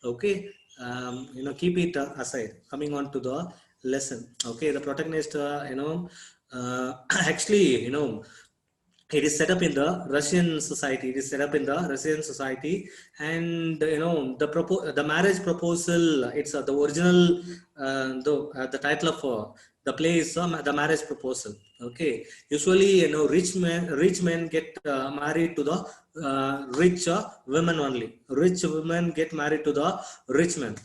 Okay, keep it aside. Coming on to the lesson. Okay, the protagonist, actually, it is set up in the Russian society. It is set up in the Russian society, and the marriage proposal. It's the original the title of the play is the marriage proposal. Okay, usually rich men get married to the rich women only. Rich women get married to the rich men.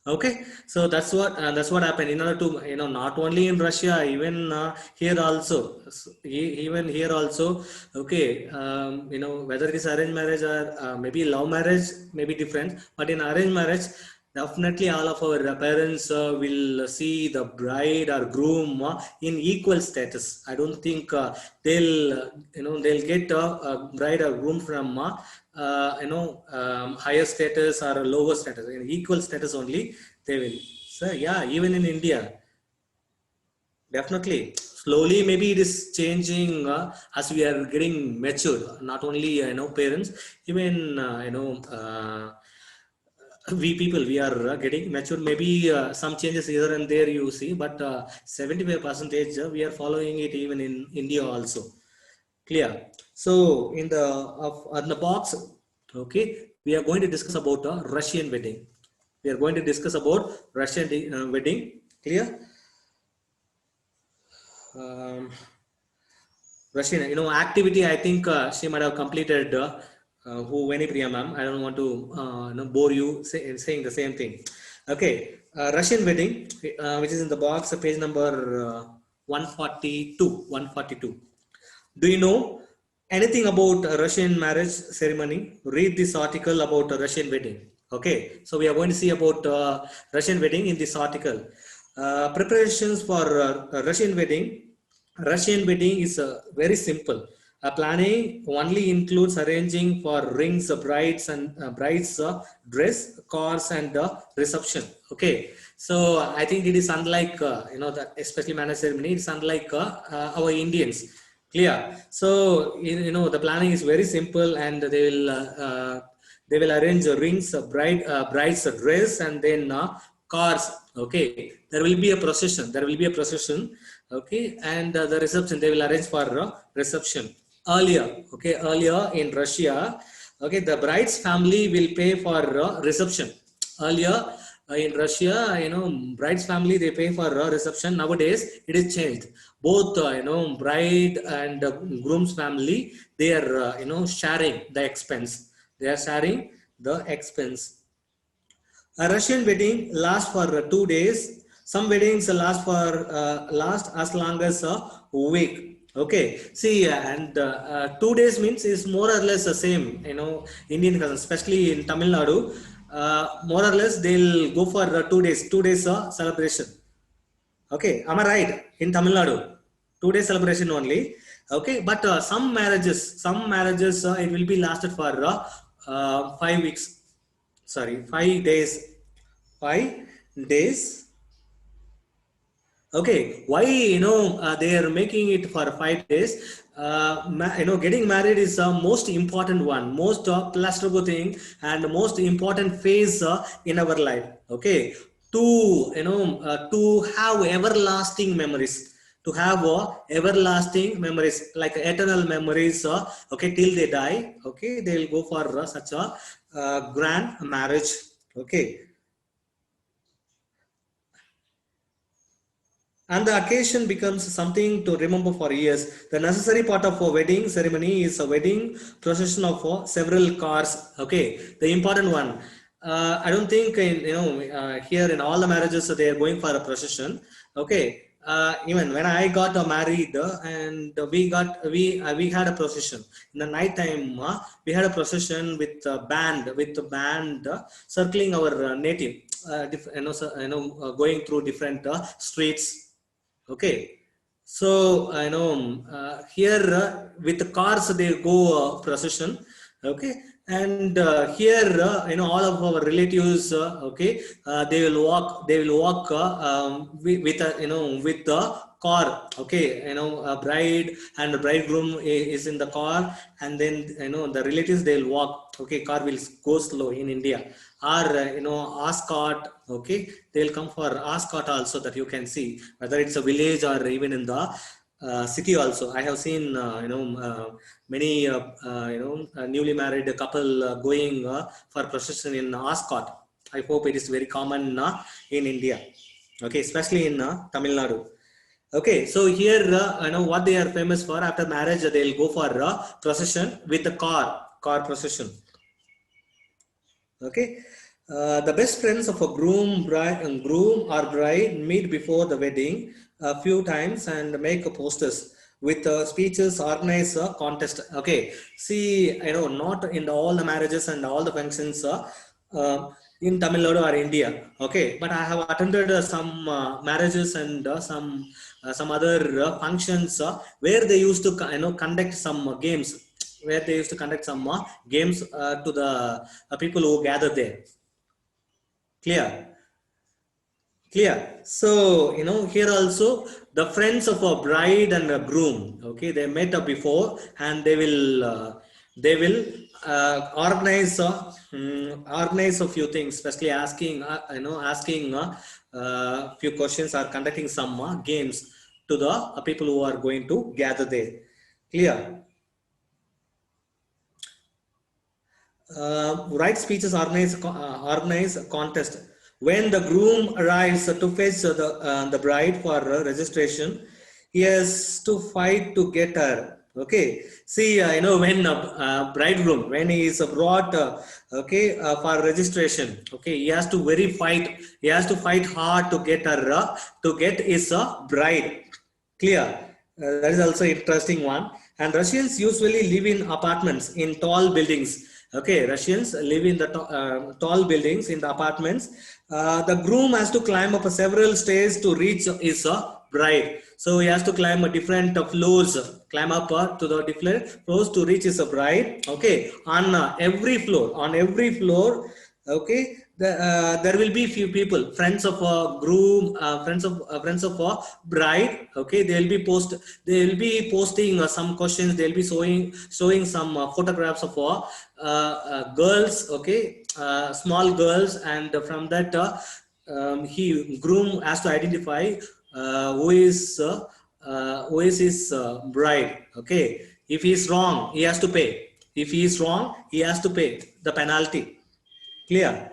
Okay, so that's what happened. In order to not only in Russia, even here also, even here also. Okay, whether it is arranged marriage or maybe love marriage, may be different. But in arranged marriage, definitely all of our parents will see the bride or groom in equal status. I don't think they'll get a bride or groom from higher status or lower status. In equal status only they will. So yeah, even in India, definitely slowly maybe it is changing as we are getting mature. Not only parents, even we people, we are getting mature. Maybe some changes here and there you see, but 75% we are following it even in India also. Clear? So in the on the box, okay, we are going to discuss about a Russian wedding. We are going to discuss about Russian wedding. Clear? um, Russian, activity. I think she might have completed. Who Veni Priya ma'am. I don't want to bore you saying the same thing. Okay, Russian wedding, which is in the box, page number 142. 142. Do you know anything about a Russian marriage ceremony? Read this article about a Russian wedding. Okay, so we are going to see about Russian wedding in this article. Preparations for Russian wedding. Russian wedding is very simple. Planning only includes arranging for rings, brides dress, cars, and reception. Okay, so I think it is unlike that especially marriage ceremony. It's unlike our Indians. Clear? So the planning is very simple, and they will arrange rings, bride's dress, and then cars. Okay, there will be a procession. There will be a procession. Okay, and the reception, they will arrange for reception. Earlier, okay, earlier in Russia, okay, the bride's family will pay for reception. Earlier in Russia, bride's family, they pay for reception. Nowadays it is changed. Both bride and groom's family, they are sharing the expense. They are sharing the expense. A Russian wedding lasts for 2 days. Some weddings last as long as a week. Okay, see, and 2 days means is more or less the same. Indian cousins, especially in Tamil Nadu, more or less they'll go for 2 days. 2 days celebration. Okay, am I right? In Tamil Nadu, 2 days celebration only. Okay, but some marriages, it will be lasted for 5 weeks. Sorry, 5 days. 5 days. Okay, why they are making it for 5 days? Getting married is the most important one, most pleasurable thing, and most important phase in our life. Okay, to have everlasting memories, to have everlasting memories, like eternal memories. Okay, till they die. Okay, they will go for such a grand marriage. Okay. And the occasion becomes something to remember for years. The necessary part of a wedding ceremony is a wedding procession of several cars. Okay, the important one. I don't think here in all the marriages they are going for a procession. Okay, even when I got married and we had a procession in the night time. We had a procession with a band circling our native. Going through different streets. Okay, so here with the cars they go procession. Okay, and here all of our relatives. Okay, they will walk with with the car. Okay, a bride and a bridegroom is in the car, and then the relatives, they'll walk. Okay, car will go slow in India. Or escort. Okay, they'll come for escort also, that you can see whether it's a village or even in the city also. I have seen many newly married couple going for procession in escort. I hope it is very common in India. Okay, especially in Tamil Nadu. Okay, so here what they are famous for, after marriage they'll go for procession with the car procession. Okay, the best friends of a groom or bride meet before the wedding a few times and make posters with speeches, organize a contest. Okay, see, not in all the marriages and all the functions in Tamil Nadu or India. Okay, but I have attended some marriages and some other functions where they used to conduct some games, where they used to conduct some games to the people who gather there. Clear? Clear. So, here also the friends of a bride and a groom, okay, they met up before, and they will organize a few things, especially asking few questions, or conducting some games to the people who are going to gather there. Clear? Write speeches, organize a contest. When the groom arrives to fetch the bride for registration, he has to fight to get her. Okay, see, when bridegroom, when he is brought, for registration, okay, he has to he has to fight hard to get her, to get his bride. Clear? That is also interesting one. And Russians usually live in apartments in tall buildings. Okay, Russians live in the tall buildings, in the apartments. The groom has to climb up several stairs to reach his bride. So he has to climb different floors, climb up to the different floors to reach his bride. Okay, on every floor, okay, there will be few people, friends of a groom, friends of a bride. Okay, they will be posting some questions. They'll be showing some photographs of girls. Okay, small girls, and from that he groom has to identify who is his bride. Okay, if he is wrong, he has to pay. If he is wrong, he has to pay the penalty. Clear?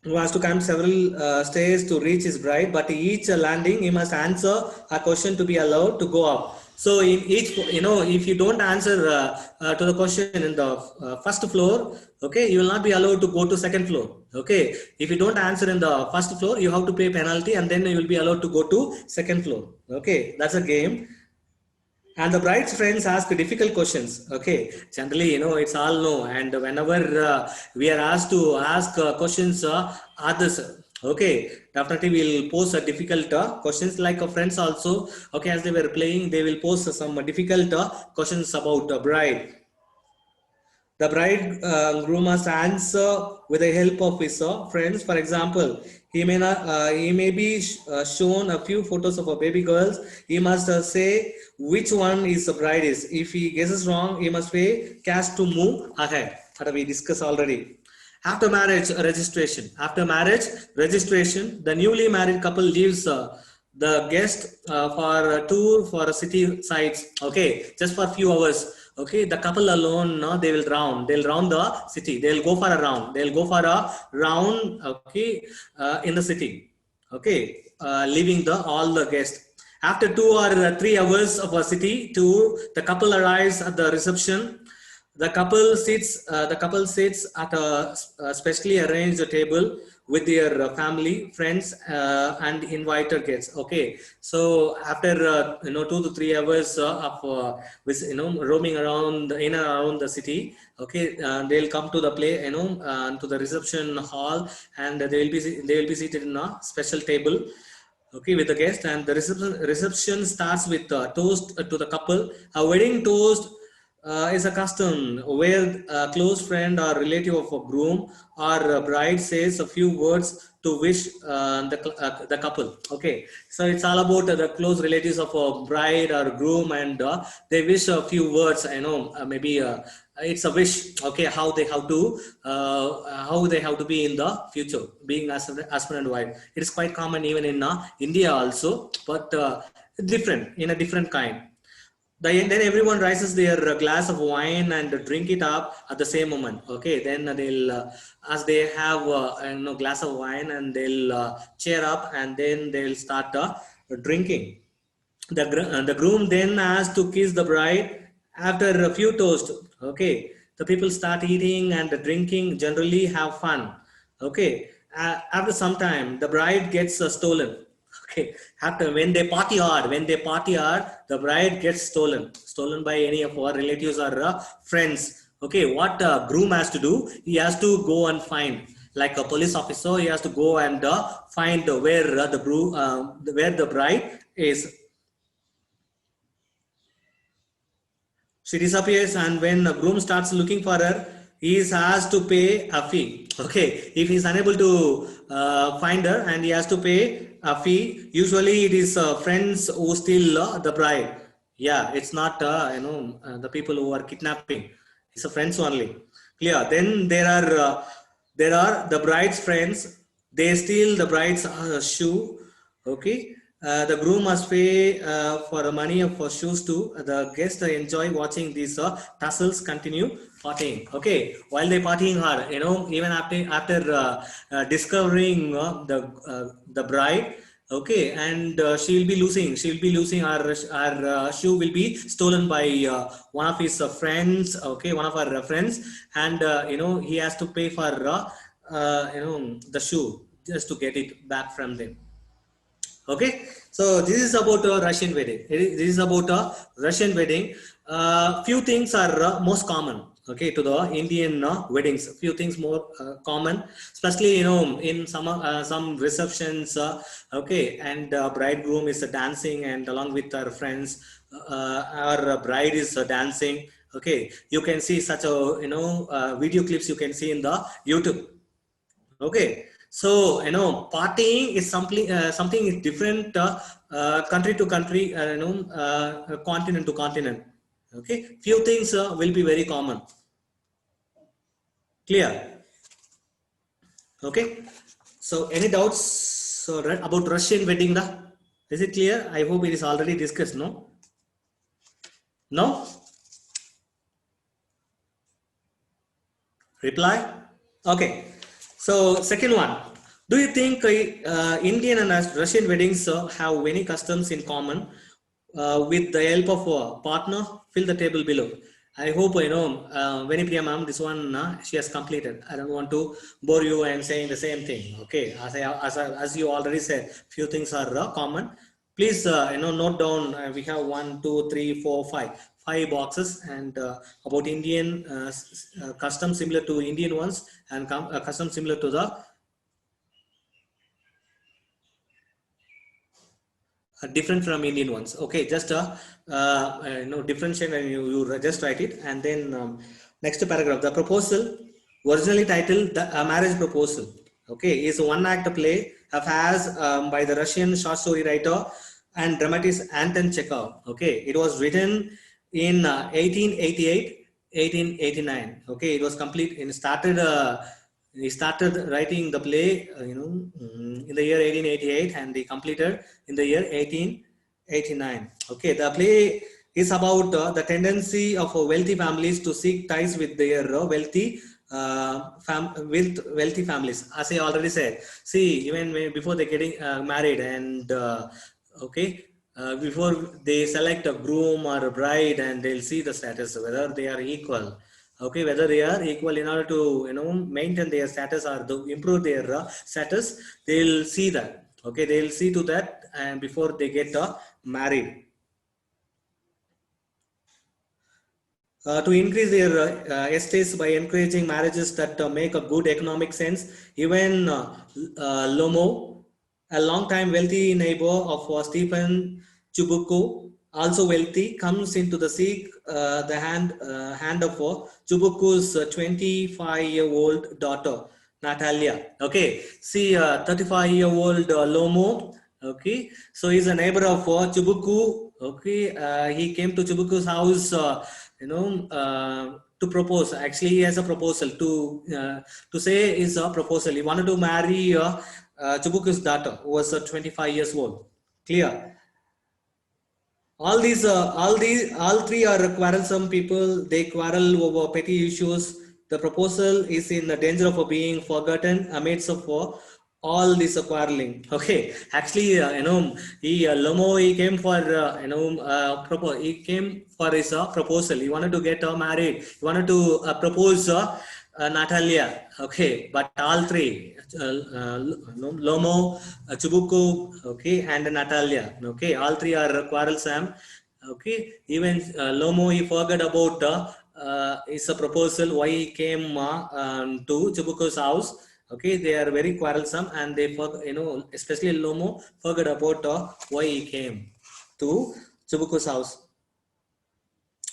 Who has to climb several stairs to reach his bride, but each landing he must answer a question to be allowed to go up. So in each, if you don't answer to the question in the first floor, okay, you will not be allowed to go to second floor. Okay, if you don't answer in the first floor, you have to pay penalty, and then you will be allowed to go to second floor. Okay, that's a game. And the bride's friends ask difficult questions. Okay, generally, it's all no. And whenever we are asked to ask questions, others, okay, definitely we'll pose a difficult questions, like friends also. Okay, as they were playing, they will pose some difficult questions about the bride. The bride groom must answer with the help of his friends. For example, he may be shown a few photos of a baby girls. He must say which one is the bride is. If he guesses wrong, he must pay cash to move ahead. That we discussed already. After marriage registration. After marriage registration, the newly married couple leaves the guest for a tour for a city sites. Okay, just for a few hours. Okay, the couple alone, no, they'll round the city. They'll go for a round. Okay, in the city. Okay, leaving all the guests. After 2 or 3 hours of a city tour, the couple arrives at the reception. The couple sits at a specially arranged table with their family, friends, and invited guests. Okay, so after 2 to 3 hours roaming around in and around the city, okay, they'll come to the to the reception hall, and they will be seated in a special table. Okay, with the guest, and the reception starts with a toast to the couple. A wedding toast is a custom where a close friend or relative of a groom or a bride says a few words to wish the couple. Okay, so it's all about the close relatives of a bride or groom, and they wish a few words. Maybe it's a wish. Okay, how they have to be in the future, being as husband and wife. It is quite common even in India also, but different in a different kind. Then everyone rises their glass of wine and drink it up at the same moment. Okay, then they'll as they have glass of wine, and they'll cheer up, and then they'll start drinking. The groom then has to kiss the bride after a few toasts. Okay, the people start eating and drinking, generally have fun. Okay, after some time the bride gets stolen. Okay, after when they party hard, the bride gets stolen by any of our relatives or friends. Okay, what groom has to do, he has to go and find, like a police officer, he has to go and find where the bride is. She disappears, and when the groom starts looking for her, he is asked to pay a fee. Okay, if he is unable to find her, and he has to pay a fee. Usually, it is friends who steal the bride. Yeah, it's not the people who are kidnapping. It's the friends only. Clear. Then there are the bride's friends. They steal the bride's shoe. Okay, the groom must pay for the money for shoes too. The guests enjoy watching these tussles continue partying. Okay, while they partying hard, even after discovering the bride. Okay, and she will be losing. She will be losing. Her shoe will be stolen by one of his friends. Okay, one of our friends, and he has to pay for the shoe just to get it back from them. Okay, so this is about a Russian wedding. This is about a Russian wedding. Few things are most common. Okay, to the Indian weddings. Few things more common, especially in some receptions. Okay, and bridegroom is dancing, and along with her friends, our bride is dancing. Okay, you can see such a video clips you can see in the YouTube. Okay, so partying is something is different country to country, continent to continent. Okay, few things will be very common. Clear? Okay, so any doubts about Russian wedding? Is it clear? I hope it is already discussed. No? No? Reply? Okay. So second one, do you think Indian and Russian weddings have many customs in common? With the help of a partner, fill the table below. I hope Veni Priya ma'am, this one she has completed. I don't want to bore you and saying the same thing. Okay, as you already said, few things are common. Please note down. We have 1, 2, 3, 4, 5 boxes, and about Indian custom similar to Indian ones, and custom similar to the different from Indian ones. Okay, just differentiate, and you just write it, and then next paragraph. The proposal, originally titled the marriage proposal. Okay, is one act play of has by the Russian short story writer and dramatist Anton Chekhov. Okay, it was written in 1888, 1889. Okay, it was complete and started. He started writing the play, in the year 1888, and he completed in the year 1889. Okay, the play is about the tendency of wealthy families to seek ties with their wealthy families. As I already said, see, even before they getting married, and okay, before they select a groom or a bride, and they'll see the status whether they are equal. Okay, whether they are equal, in order to maintain their status or to improve their status, they'll see that. Okay, they'll see to that, and before they get married. To increase their estates by encouraging marriages that make a good economic sense. Even Lomo, a long-time wealthy neighbor of Stephen Chubuko, also wealthy, comes into the seek the hand of Chubuku's 25-year-old daughter. Natalia. Okay, see, 35-year-old Lomo. Okay, so he's a neighbor of Chubuku. Okay, he came to Chubuku's house, to propose. Actually, he has a proposal to say is a proposal. He wanted to marry Chubuku's daughter, who was 25 years old. Clear. All three are quarrelsome people. They quarrel over petty issues. The proposal is in the danger of being forgotten amidst of all this quarreling. Okay, actually, Lomo, he came for he came for his proposal. He wanted to get married. He wanted to propose Natalia. Okay, but all three, Lomo, Chubuku, okay, and Natalia. Okay, all three are quarrelsome. Okay, even Lomo, he forgot about his proposal, why he came to Chubuku's house. Okay, they are very quarrelsome, and they forgot, especially Lomo forgot about why he came to Chubuku's house.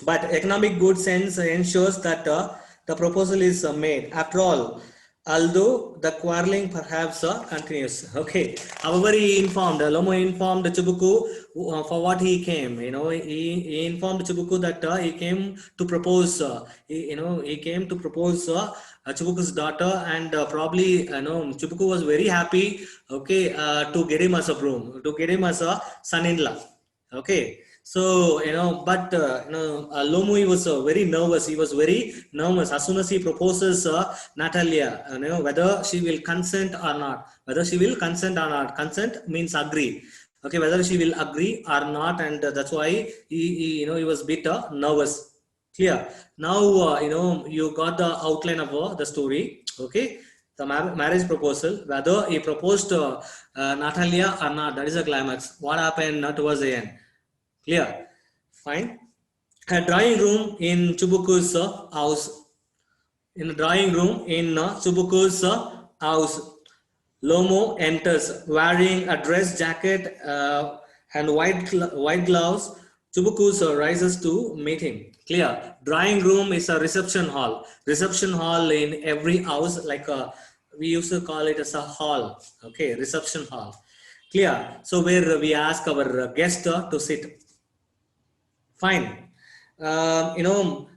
But economic good sense ensures that the proposal is made. After all, although the quarreling perhaps continues. Okay. However, Lomo informed Chibuku for what he came. He informed Chibuku that he came to propose. He came to propose Chibuku's daughter, and probably, Chibuku was very happy. Okay, to get him as a groom, to get him as a son-in-law. Okay, so but Lomu, he was very nervous. He was very nervous as soon as he proposes Natalia. Whether she will consent or not. Whether she will consent or not. Consent means agree. Okay, whether she will agree or not, and that's why he was bit nervous. Clear. Now you got the outline of the story. Okay, the marriage proposal. Whether he proposed Natalia or not. That is the climax. What happened towards the end? Clear. Fine. A drawing room in Chubuku's house. In a drawing room in Chubuku's house, Lomo enters wearing a dress jacket and white gloves. Chubukus rises to meet him. Clear. Drawing room is a reception hall. Reception hall in every house, like we used to call it as a hall. Okay, reception hall. Clear. So where we ask our guest to sit. Fine. Lomo,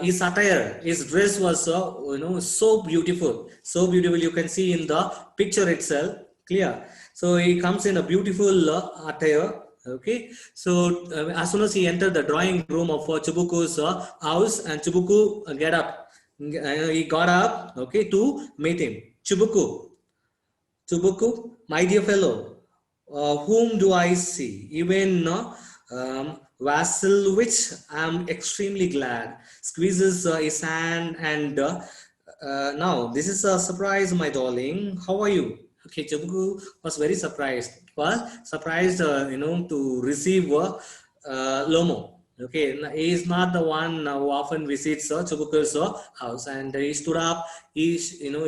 his attire, his dress was, so beautiful. So beautiful. You can see in the picture itself. Clear. So he comes in a beautiful attire. Okay. So as soon as he entered the drawing room of Chibuku's house, and Chibuku get up. He got up. Okay, to meet him. Chubuku, my dear fellow, whom do I see? Even Vasil, which I'm extremely glad, squeezes his hand, and now this is a surprise, my darling. How are you? Okay, Chubuku was very surprised. To receive Lomo. Okay, he is not the one who often visits Chubuku's house, and he stood up. He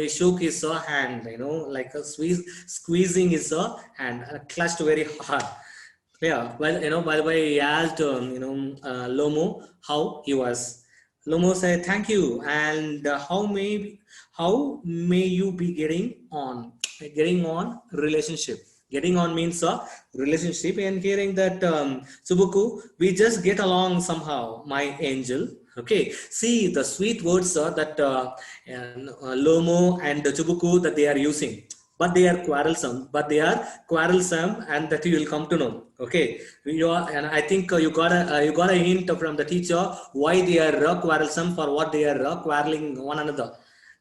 shook his hand, like a squeezing his hand, clutched very hard. Yeah, well, by the way, he asked, Lomo how he was. Lomo said, "Thank you, and how may you be getting on? Getting on relationship. Getting on means a relationship, and hearing that Subuku, we just get along somehow, my angel." Okay, see the sweet words that Lomo and Chubuku that they are using, but they are quarrelsome, and that you will come to know. Okay, and I think you got a hint from the teacher why they are quarrelsome, for what they are quarreling one another.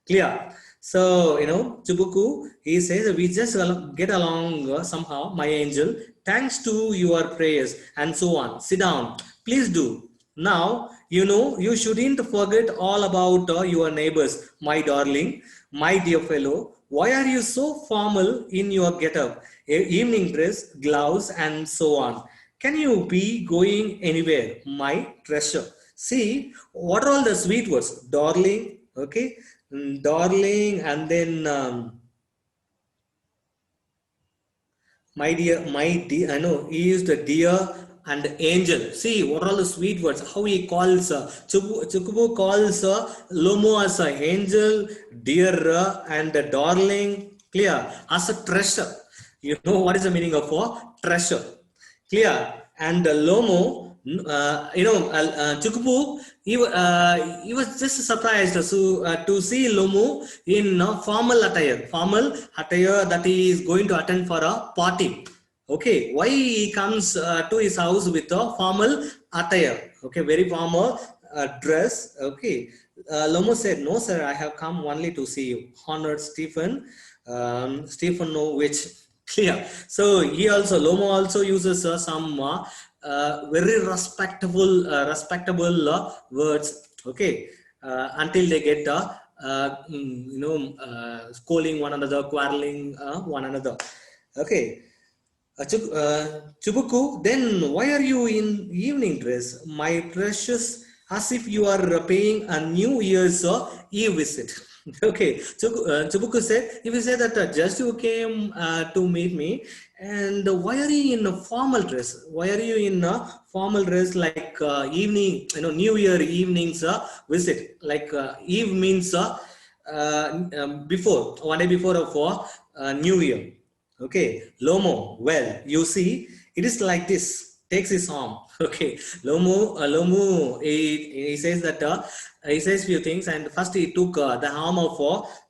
Clear. So Chubuku, he says, we just get along somehow, my angel, thanks to your prayers, and so on. Sit down, please do. Now you shouldn't forget all about your neighbors, my darling, my dear fellow. Why are you so formal in your get-up? Evening dress, gloves, and so on. Can you be going anywhere, my treasure? See, what are all the sweet words? Darling, okay? Darling, and then my dear, I know he used a dear, and angel. See what are all the sweet words, how he calls Chukubu calls Lomo as an angel, dear, and darling, clear, as a treasure. You know what is the meaning of treasure, clear. And Lomo, Chukubu, he was just surprised to see Lomo in formal attire, that he is going to attend for a party. Okay, why he comes to his house with a formal attire? Okay, very formal dress. Okay, Lomo said, "No, sir, I have come only to see you." Honored Stephen know which clear. So he also, Lomo also uses some very respectable words. Okay, until they get scolding one another, quarreling one another. Okay. Chubuku, then why are you in evening dress, my precious, as if you are paying a New Year's Eve visit? Okay, Chubuku said, if you say that just you came to meet me, and why are you in a formal dress? Why are you in a formal dress like evening, New Year evenings visit? Like Eve means before, one day before of New Year. Okay, Lomo, well, you see, it is like this, takes his arm. Okay, Lomo, he says that, he says few things, and first he took the arm of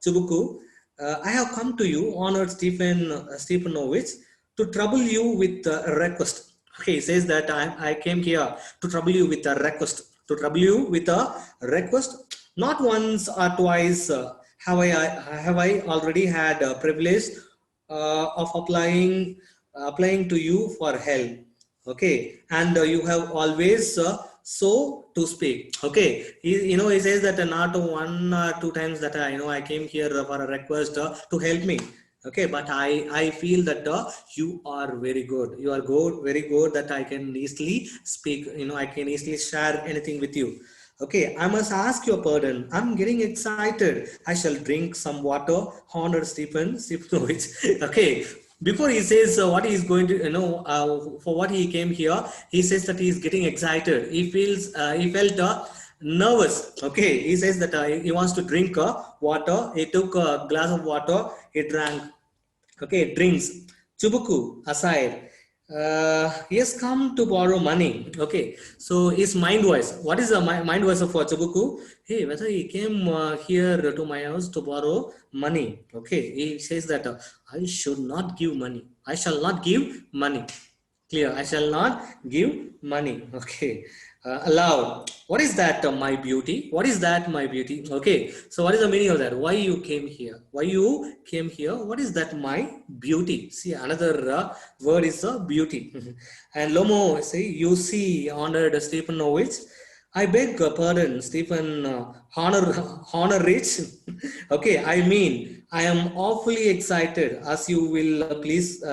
Chubuku. I have come to you, honored Stepanovich, to trouble you with a request. Okay, he says that I came here to trouble you with a request. To trouble you with a request. Not once or twice have I already had a privilege of applying to you for help. Okay, and you have always so to speak. Okay, he says that not one or two times that I came here for a request to help me. Okay, but I feel that you are very good. You are good, very good, that I can easily speak. I can easily share anything with you. Okay, I must ask your pardon. I'm getting excited. I shall drink some water. Honored Stepanovich. Okay, before he says what he is going to, for what he came here, he says that he is getting excited. He felt nervous. Okay, he says that he wants to drink water. He took a glass of water. He drank. Okay, drinks. Chubuku aside. He has come to borrow money. Okay, so his mind voice. What is the mind voice of Chubuku? Hey, whether he came here to my house to borrow money. Okay, he says that I should not give money. I shall not give money. Clear. I shall not give money. Okay. Aloud. What is that, my beauty? What is that, my beauty? Okay. So what is the meaning of that? Why you came here? Why you came here? What is that, my beauty? See, another word is beauty. And Lomo say, you see, honored Stepanovich, I beg pardon, Stephen honor rich. Okay, I mean, I am awfully excited, as you will please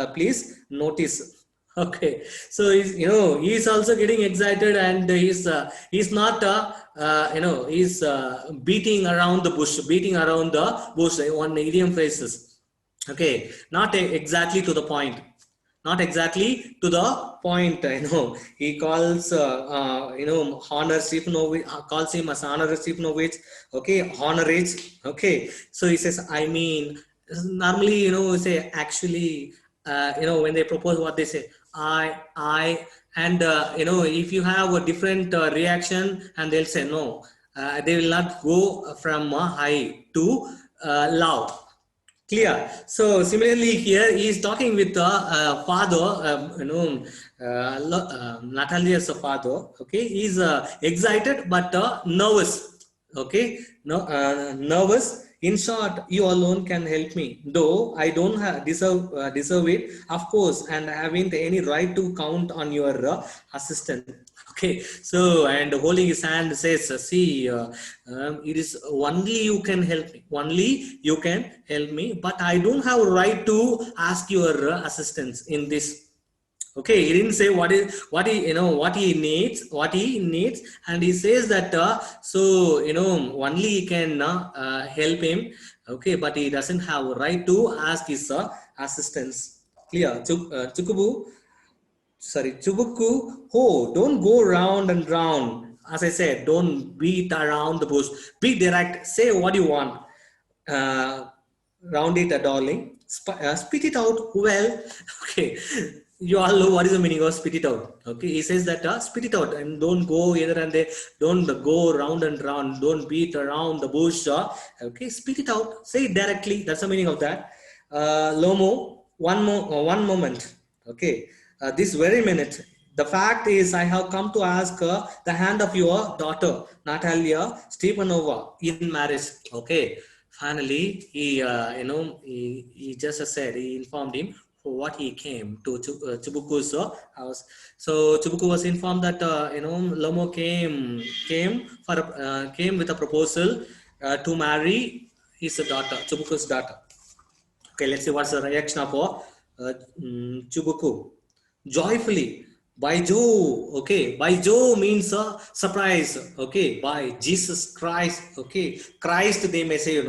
notice. Okay, so he's also getting excited, and he's not he's beating around the bush, one idiom phrases. Okay, not exactly to the point. Not exactly to the point. He calls Honor Stepanovich, calls him as Honor Stepanovich. Okay, Honorage. Okay, so he says, I mean, normally say actually, when they propose, what they say, I, and if you have a different reaction, and they'll say no, they will not go from high to low. Clear. So similarly here he is talking with the father, Natalia's father. Okay, he's excited but nervous. Okay, no, nervous. In short, you alone can help me, though I don't deserve it, of course, and I haven't any right to count on your assistance. Okay, so and holding his hand says, see, it is only you can help me. Only you can help me, but I don't have a right to ask your assistance in this. Okay, he didn't say what he needs, and he says that only he can help him. Okay, but he doesn't have a right to ask his assistance. Clear, Chukubu. sorry, Chubuku, oh, don't go round and round. As I said, don't beat around the bush. Be direct. Say what you want. Uh, Round it, darling. Spit it out well. Okay. You all know what is the meaning of spit it out. Okay. He says that spit it out and don't go either and there. Don't go round and round. Don't beat around the bush. Okay. Spit it out. Say it directly. That's the meaning of that. Lomo, one moment. Okay. This very minute. The fact is, I have come to ask the hand of your daughter, Natalia Stepanova, in marriage. Okay. Finally, he just said, he informed him for what he came to Chibuku's house. So Chibuku was informed that Lomo came with a proposal to marry his daughter, Chibuku's daughter. Okay, let's see what's the reaction of Chubuku. Joyfully, by Joe. Okay, by Joe means surprise. Okay, by Jesus Christ. Okay, Christ they may say,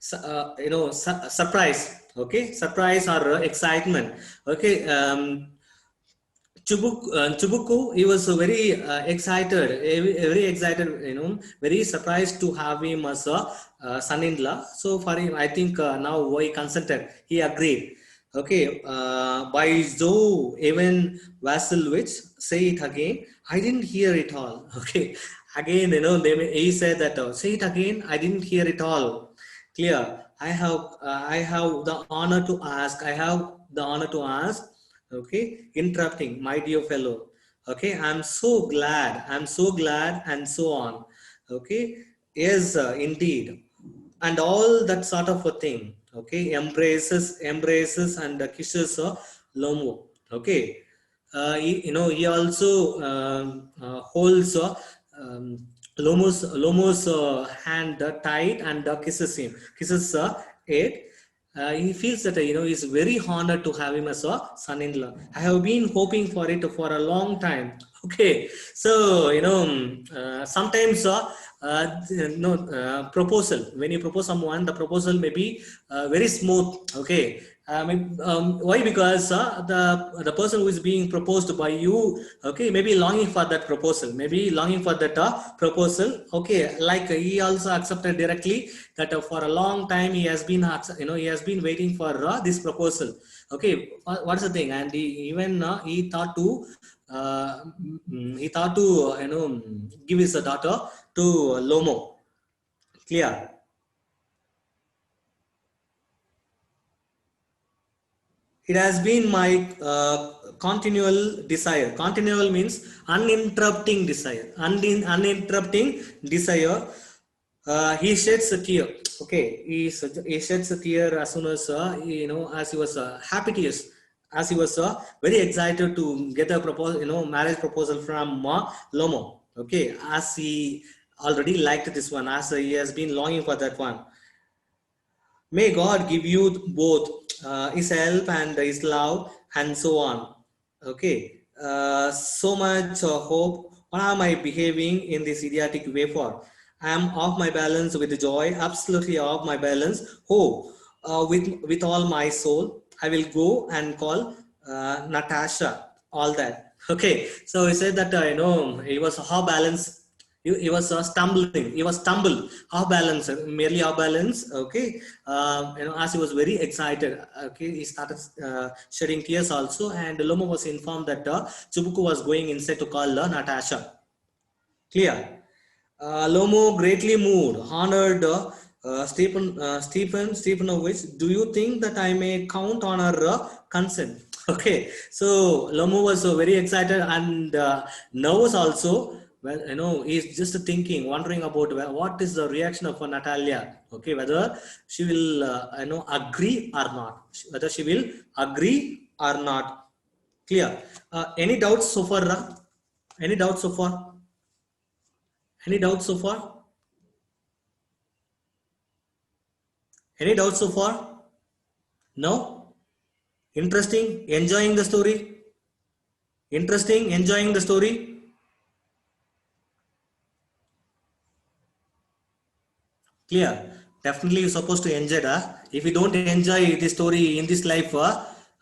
surprise. Okay, surprise or excitement. Okay, Chubuku, he was very excited, very excited, very surprised to have him as a son-in-law. So for him, I think now he consented, he agreed. Okay, by Zoe, even Vasilvich, say it again. I didn't hear it all. Okay, again, he said that, say it again. I didn't hear it all. Clear. I have the honor to ask. I have the honor to ask. Okay, interrupting, my dear fellow. Okay, I'm so glad. I'm so glad, and so on. Okay, yes, indeed, and all that sort of a thing. Okay, embraces, and kisses Lomo. Okay, he also holds Lomo's hand tight and kisses it. He feels that he's very honored to have him as a son-in-law. I have been hoping for it for a long time. Okay, so sometimes proposal, when you propose someone, the proposal may be very smooth. Okay, why? Because the person who is being proposed by you, okay, maybe longing for that proposal, maybe longing for that proposal. Okay, like he also accepted directly that for a long time he has been, he has been waiting for this proposal. Okay, what's the thing? And even he thought to give his daughter to Lomo. Clear. It has been my continual desire. Continual means uninterrupting desire. Uninterrupting desire. He sheds a tear. Okay, he sheds a tear as soon as as he was happy tears, as he was very excited to get a proposal, marriage proposal from Lomo. Okay, as he already liked this one, as he has been longing for that one. May God give you both His help and His love, and so on. Okay, so much hope. What am I behaving in this idiotic way for? I am off my balance with joy, absolutely off my balance. Oh, with all my soul, I will go and call Natasha. All that. Okay, so he said that he was off balance. He was stumbling. He was stumbled, off balance, merely off balance. Okay, as he was very excited. Okay, he started shedding tears also, and Lomo was informed that Chubuku was going inside to call Natasha. Clear. Lomo greatly moved, honored Stepanovich. Do you think that I may count on her consent? Okay, so Lomo was very excited and nervous also. Well, he's just thinking, wondering about what is the reaction of Natalia. Okay, whether she will, agree or not. Whether she will agree or not. Clear. Any doubts so far? Any doubts so far? Any doubts so far? Any doubts so far? No? Interesting? Enjoying the story? Interesting? Enjoying the story? Clear? Definitely you're supposed to enjoy it. If you don't enjoy the story in this life,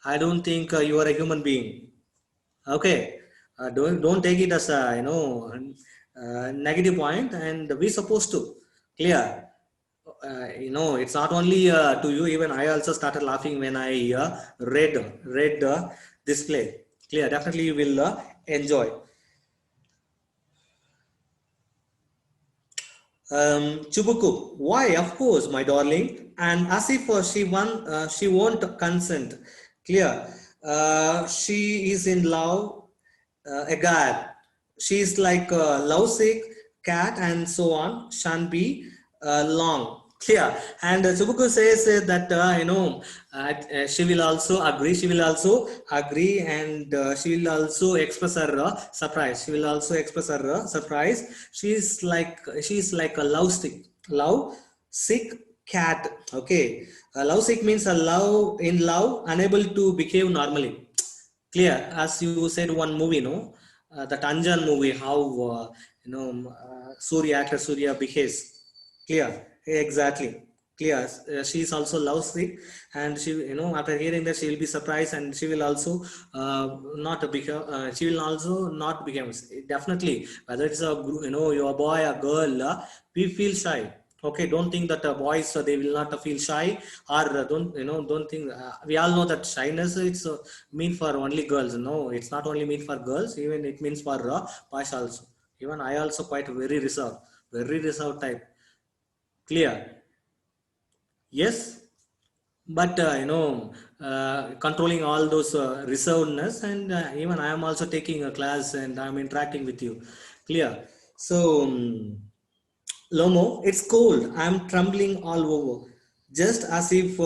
I don't think you are a human being. Okay, don't take it as a negative point, and we supposed to clear. It's not only to you. Even I also started laughing when I read this play. Clear, definitely you will enjoy. Chubuku, why? Of course, my darling. And as if she won't consent. Clear. She is in love, a god. She is like a lovesick cat, and so on. Shan't be long. Clear. And Chubuku says that she will also agree. She will also agree, and she will also express her surprise. She will also express her surprise. She's like a love sick cat. Okay, love sick means a love in love, unable to behave normally. Clear, as you said, one movie, no, that Anjan movie, how Surya behaves. Clear, exactly. Clear. She is also lovesick, and she, after hearing that, she will be surprised, and she will also not become. She will also not become. Definitely, whether it's your boy or girl, we feel shy. Okay, don't think that boys they will not feel shy, or don't think. We all know that shyness it's mean for only girls. No, it's not only mean for girls. Even it means for boys also. Even I also quite very reserved type. Clear. Yes, but controlling all those reservedness, and even I am also taking a class and I am interacting with you. Clear. So, Lomo, it's cold. I'm trembling all over, just as if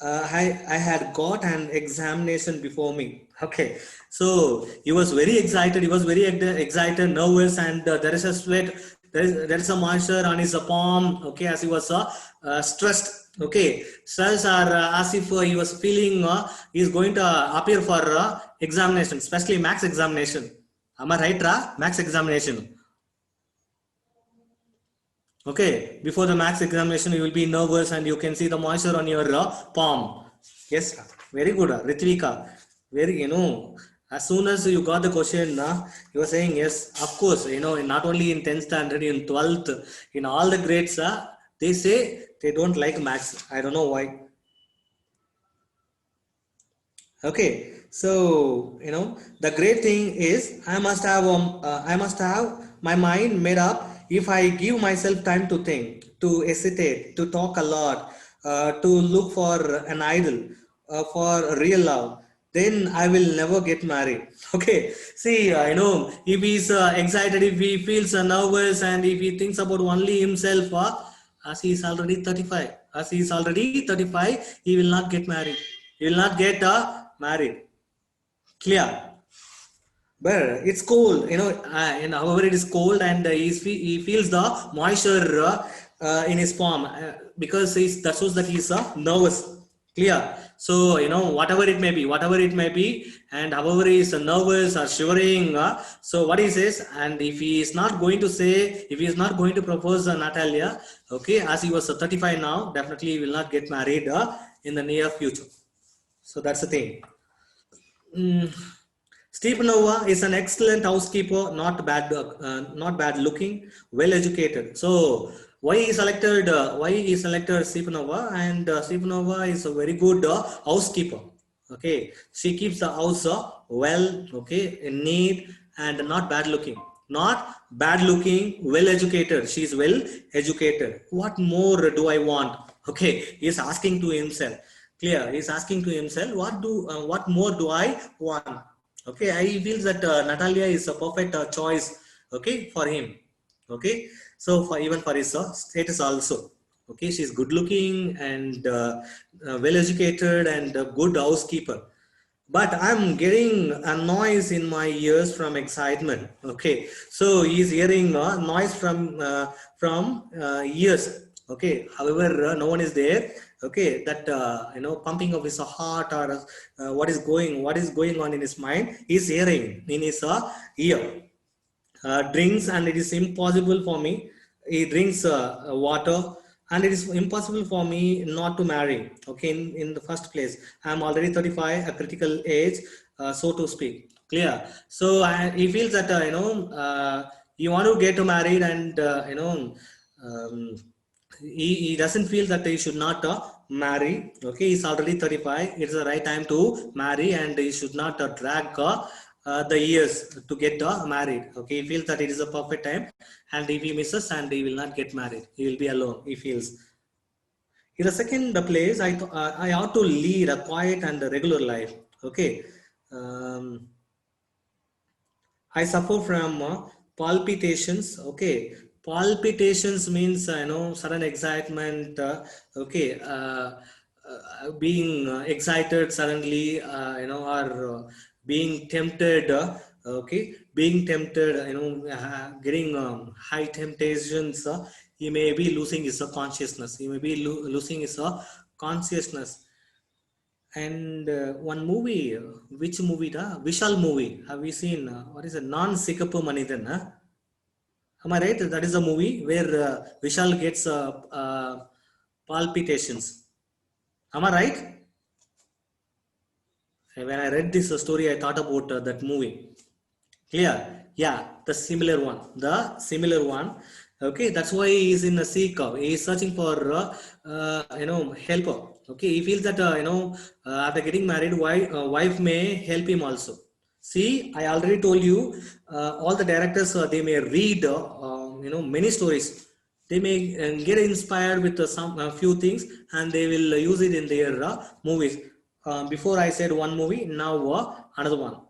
I had got an examination before me. Okay, so he was very excited. He was very excited, nervous, and there is a sweat. There is a moisture on his palm. Okay, as he was stressed. Okay, stress, or as if he was feeling he is going to appear for examination, especially max examination. Am I right, Ra? Max examination. Okay, before the max examination, you will be nervous and you can see the moisture on your palm. Yes, very good, Ritvika. Very, as soon as you got the question, you were saying yes, of course, not only in 10th standard, in 12th, in all the grades, they say they don't like max. I don't know why. Okay, so the great thing is I must have my mind made up if I give myself time to think, to hesitate, to talk a lot, to look for an idol, for real love. Then I will never get married. Okay, see, if he's excited, if he feels nervous, and if he thinks about only himself, as he is already 35, he will not get married. He will not get married. Clear. But it's cold, and however it is cold, and he feels the moisture in his palm because that shows that he's nervous. Clear. So whatever it may be, and however he is nervous or shivering. So what he says, and if he is not going to say, if he is not going to propose Natalia, okay, as he was 35 now, definitely he will not get married in the near future. So that's the thing. Mm. Stepanova is an excellent housekeeper, not bad looking, well educated. So why he selected Stepanova, and Stepanova is a very good housekeeper. Okay, she keeps the house well, okay, neat, and not bad looking. Not bad looking, well educated. She is well educated. What more do I want? Okay, he is asking to himself. Clear. He is asking to himself, what more do I want? Okay, I feel that Natalia is a perfect choice. Okay, for him. Okay, so for even for his status also. Okay, she's good looking and well educated and a good housekeeper, but I'm getting a noise in my ears from excitement. Okay, so he's hearing noise from ears. Okay, however no one is there. Okay, that pumping of his heart, or what is going on in his mind, he's hearing in his ear. Drinks, and it is impossible for me. He drinks water, and it is impossible for me not to marry. Okay, in the first place, I'm already 35, a critical age, so to speak. Clear. So he feels that you want to get married, and um, he doesn't feel that he should not marry. Okay, he's already 35. It's the right time to marry, and he should not drag the years to get married. Okay, he feels that it is a perfect time, and if he misses, and he will not get married, he will be alone. He feels. In the second place, I ought to lead a quiet and a regular life. Okay. Um, I suffer from palpitations. Okay, palpitations means sudden excitement. Okay, being excited suddenly. Or being tempted. Okay, being tempted. Getting high temptations. He may be losing his consciousness. He may be losing his consciousness. And one movie, which movie? Vishal movie. Have you seen? What is it? Non-Sikapu Manithan. Huh? Am I right? That is a movie where Vishal gets palpitations. Am I right? And when I read this story, I thought about that movie. Clear? Yeah, the similar one. The similar one. Okay, that's why he is in a Chekhov. He is searching for helper. Okay, he feels that after getting married, wife may help him also. See, I already told you, all the directors they may read many stories. They may get inspired with some few things, and they will use it in their movies. Before I said one movie, now another one.